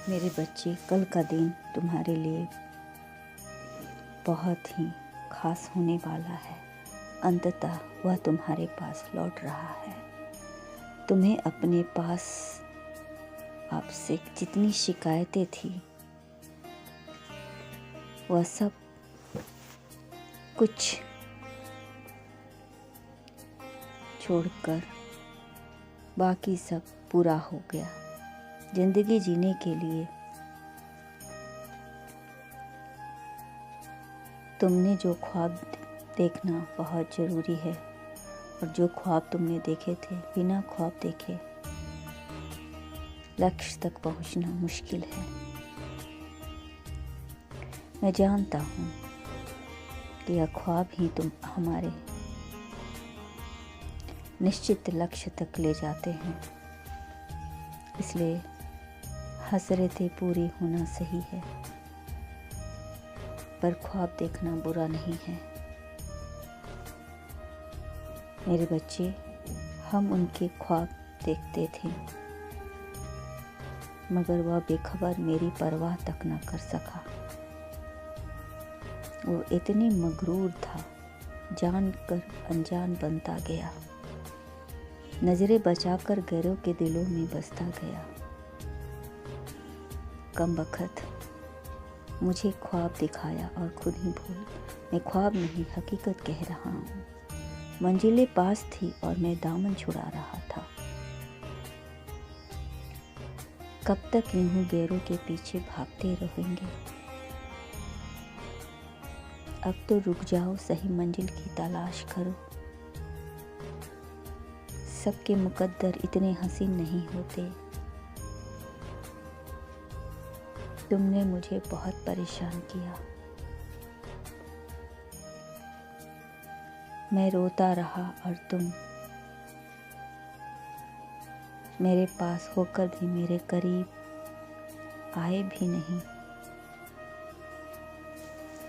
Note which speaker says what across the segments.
Speaker 1: मेरे बच्चे, कल का दिन तुम्हारे लिए बहुत ही खास होने वाला है। अंततः वह तुम्हारे पास लौट रहा है। तुम्हें अपने पास आपसे जितनी शिकायतें थी वह सब कुछ छोड़कर बाकी सब पूरा हो गया। जिंदगी जीने के लिए तुमने जो ख्वाब देखना बहुत ज़रूरी है, और जो ख्वाब तुमने देखे थे, बिना ख्वाब देखे लक्ष्य तक पहुंचना मुश्किल है। मैं जानता हूँ कि यह ख्वाब ही तुम हमारे निश्चित लक्ष्य तक ले जाते हैं, इसलिए हसरतें पूरी होना सही है, पर ख्वाब देखना बुरा नहीं है। मेरे बच्चे, हम उनके ख्वाब देखते थे, मगर वह बेखबर मेरी परवाह तक न कर सका। वो इतनी मगरूर था, जानकर अनजान बनता गया, नजरें बचाकर गैरों के दिलों में बसता गया। कम बखत मुझे ख्वाब दिखाया और खुद ही भूल। मैं ख्वाब नहीं, हकीकत कह रहा हूँ। मंजिलें पास थी और मैं दामन छुड़ा रहा था। कब तक यूं गैरों के पीछे भागते रहेंगे? अब तो रुक जाओ, सही मंजिल की तलाश करो। सबके मुकद्दर इतने हसीन नहीं होते। तुमने मुझे बहुत परेशान किया। मैं रोता रहा और तुम मेरे पास होकर भी मेरे करीब आए भी नहीं।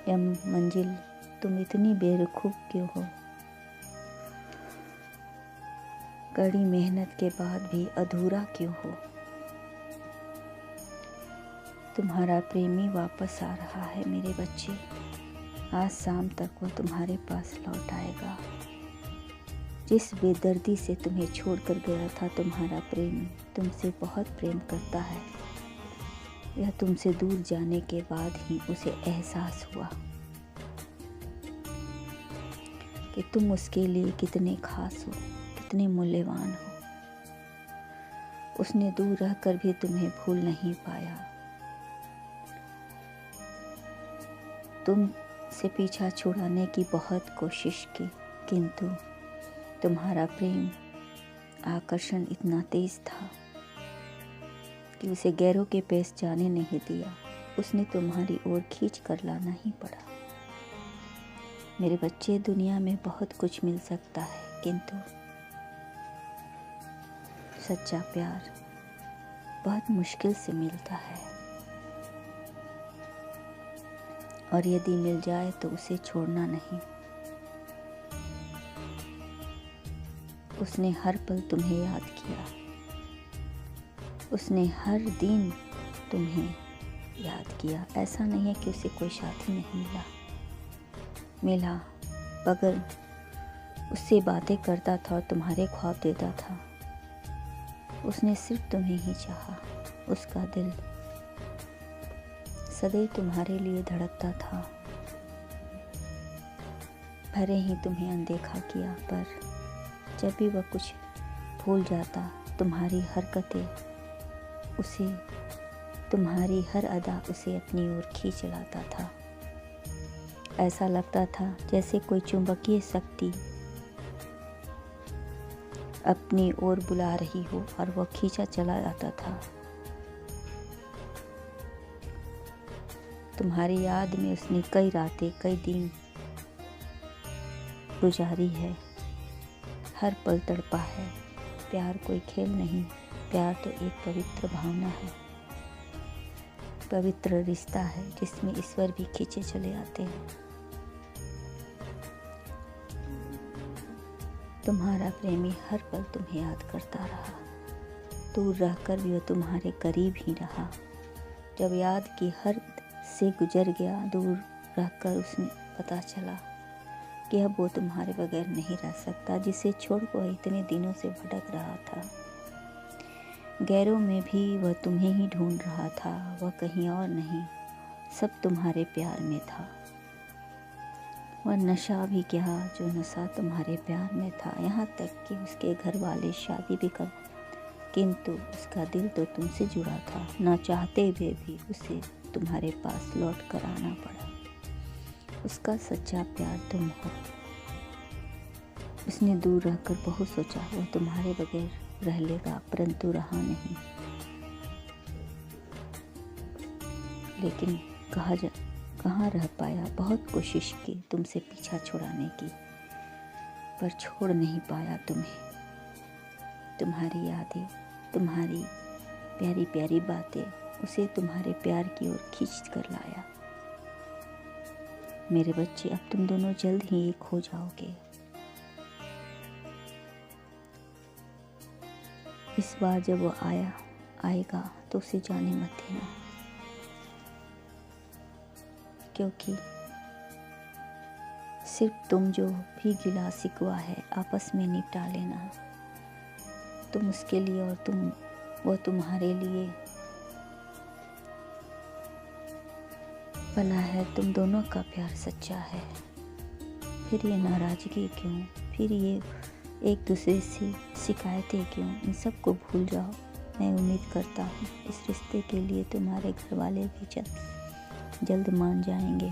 Speaker 1: यह मंजिल तुम इतनी बेवकूफ क्यों हो? कड़ी मेहनत के बाद भी अधूरा क्यों हो? तुम्हारा प्रेमी वापस आ रहा है मेरे बच्चे। आज शाम तक वो तुम्हारे पास लौट आएगा। जिस बेदर्दी से तुम्हें छोड़कर गया था तुम्हारा प्रेमी, तुमसे बहुत प्रेम करता है। यह तुमसे दूर जाने के बाद ही उसे एहसास हुआ कि तुम उसके लिए कितने खास हो, कितने मूल्यवान हो। उसने दूर रहकर भी तुम्हें भूल नहीं पाया। तुम से पीछा छुड़ाने की बहुत कोशिश की, किंतु तुम्हारा प्रेम आकर्षण इतना तेज था कि उसे गैरों के पेश जाने नहीं दिया। उसने तुम्हारी ओर खींच कर लाना ही पड़ा। मेरे बच्चे, दुनिया में बहुत कुछ मिल सकता है, किंतु सच्चा प्यार बहुत मुश्किल से मिलता है, और यदि मिल जाए तो उसे छोड़ना नहीं। उसने हर पल तुम्हें याद किया, उसने हर दिन तुम्हें याद किया। ऐसा नहीं है कि उसे कोई साथी नहीं मिला, मगर उससे बातें करता था और तुम्हारे ख्वाब देता था। उसने सिर्फ तुम्हें ही चाहा। उसका दिल सदैव तुम्हारे लिए धड़कता था। भले ही तुम्हें अनदेखा किया, पर जब भी वह कुछ भूल जाता, तुम्हारी हरकतें उसे, तुम्हारी हर अदा उसे अपनी ओर खींच लाता था। ऐसा लगता था जैसे कोई चुंबकीय शक्ति अपनी ओर बुला रही हो और वह खींचा चला जाता था। तुम्हारी याद में उसने कई रातें, कई दिन गुजारी है। हर पल तड़पा है। प्यार कोई खेल नहीं, प्यार तो एक पवित्र भावना है, पवित्र रिश्ता है जिसमें ईश्वर भी खींचे चले आते हैं। तुम्हारा प्रेमी हर पल तुम्हें याद करता रहा। दूर रहकर भी वह तुम्हारे करीब ही रहा। जब याद की हद से गुजर गया, दूर रहकर उसने पता चला कि अब वो तुम्हारे बगैर नहीं रह सकता, जिसे छोड़ वह इतने दिनों से भटक रहा था। गैरों में भी वह तुम्हें ही ढूंढ रहा था, वह कहीं और नहीं, सब तुम्हारे प्यार में था। वह नशा भी क्या जो नशा तुम्हारे प्यार में था, यहाँ तक कि उसके घर वाले शादी भी कर, किंतु उसका दिल तो तुमसे जुड़ा था। ना चाहते हुए भी उसे तुम्हारे पास लौट कर आना पड़ा। उसका सच्चा प्यार तुम हो। उसने दूर रहकर बहुत सोचा, वह तुम्हारे बगैर रह लेगा, परंतु रहा नहीं। लेकिन कहाँ रह पाया। बहुत कोशिश की तुमसे पीछा छुड़ाने की, पर छोड़ नहीं पाया तुम्हें। तुम्हारी यादें, तुम्हारी प्यारी प्यारी बातें उसे तुम्हारे प्यार की ओर खींच कर लाया। मेरे बच्चे, अब तुम दोनों जल्द ही एक हो जाओगे। इस बार जब वो आएगा तो उसे जाने मत देना, क्योंकि सिर्फ तुम जो भी गिला शिकवा है आपस में निपटा लेना। तुम उसके लिए और वो तुम्हारे लिए बना है। तुम दोनों का प्यार सच्चा है। फिर ये नाराज़गी क्यों, फिर ये एक दूसरे से शिकायतें क्यों? इन सब को भूल जाओ। मैं उम्मीद करता हूँ इस रिश्ते के लिए तुम्हारे घर वाले भी जल्द मान जाएंगे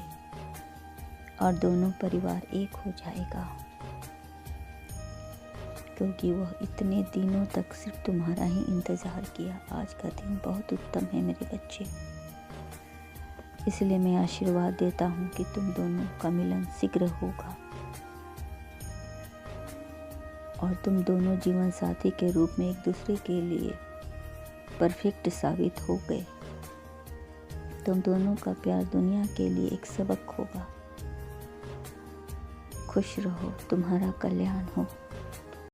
Speaker 1: और दोनों परिवार एक हो जाएगा, क्योंकि वह इतने दिनों तक सिर्फ तुम्हारा ही इंतज़ार किया। आज का दिन बहुत उत्तम है मेरे बच्चे, इसलिए मैं आशीर्वाद देता हूँ कि तुम दोनों का मिलन शीघ्र होगा और तुम दोनों जीवन साथी के रूप में एक दूसरे के लिए परफेक्ट साबित हो गए। तुम दोनों का प्यार दुनिया के लिए एक सबक होगा। खुश रहो, तुम्हारा कल्याण हो।